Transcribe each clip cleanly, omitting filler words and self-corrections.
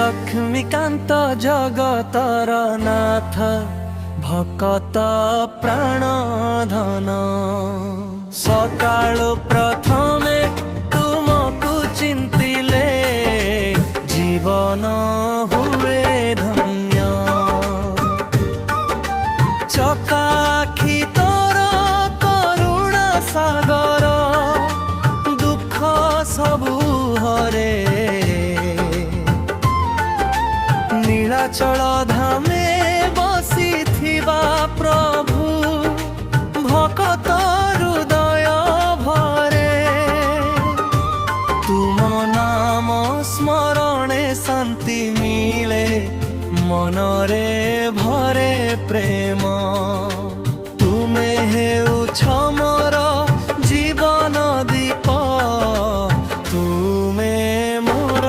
लक्ष्मीकांत जगतर नाथ भकत प्राण धन सकाळु प्रथमे तुमको चिंतिले जीवन हुए धन्य चकाखी तोर करुणा सागर दुख सबु हरे नीलाचल धामे बसिथिबा प्रभु भकत हृदय भरे तुम नाम स्मरणे शांति मिले मनरे भरे प्रेम तुमे हेउछ मोर जीवन दीप तुमे मोर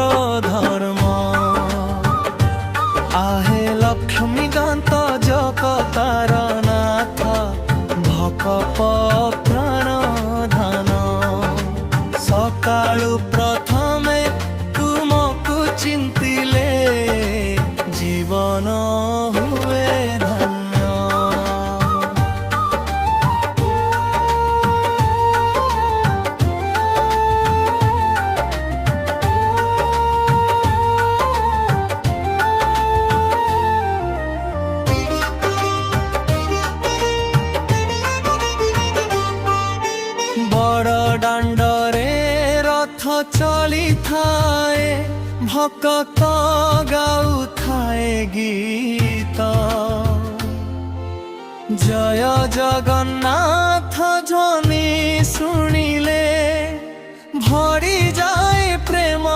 धर्म आहे लक्ष्मीकांत जगतार नाथ भकप प्राण धन सकाळु प्रथमे तुमको चिंतिले जीवन हुए धन्य। बड़ दांडरे रथ चली थाए भकत गाउ थाए गीत जय जगन्नाथ ध्वनि शुणिले भरी जाए प्रेम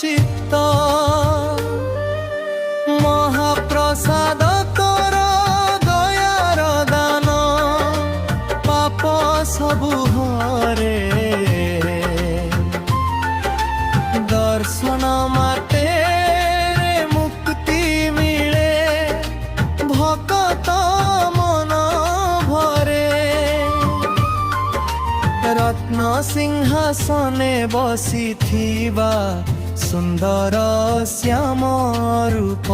चित्त महाप्रसाद कर दयार दान पाप सबु हरे दर्शन माटे मुक्ति मिले भकत मन भरे रत्न सिंहासने बसिथिबा सुंदर श्याम रूप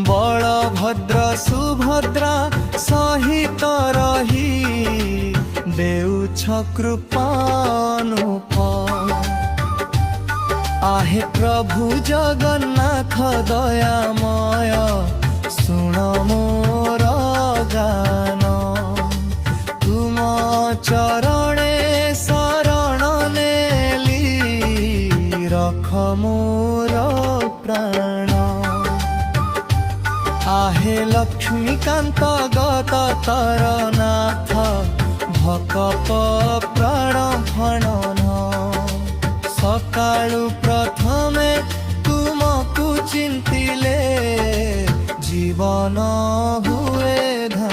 बलभद्र सुभद्रा सहित रही देउछ कृपानुप आहे प्रभु जगन्नाथ दयामय सुन मोर गान तुम चरणे शरण नेली रख मोर प्राण आहे लक्ष्मीकांत गततर नाथ भकप प्राण भणन सकाळु प्रथमे तुमको चिंतिले जीवन हुए धन्य।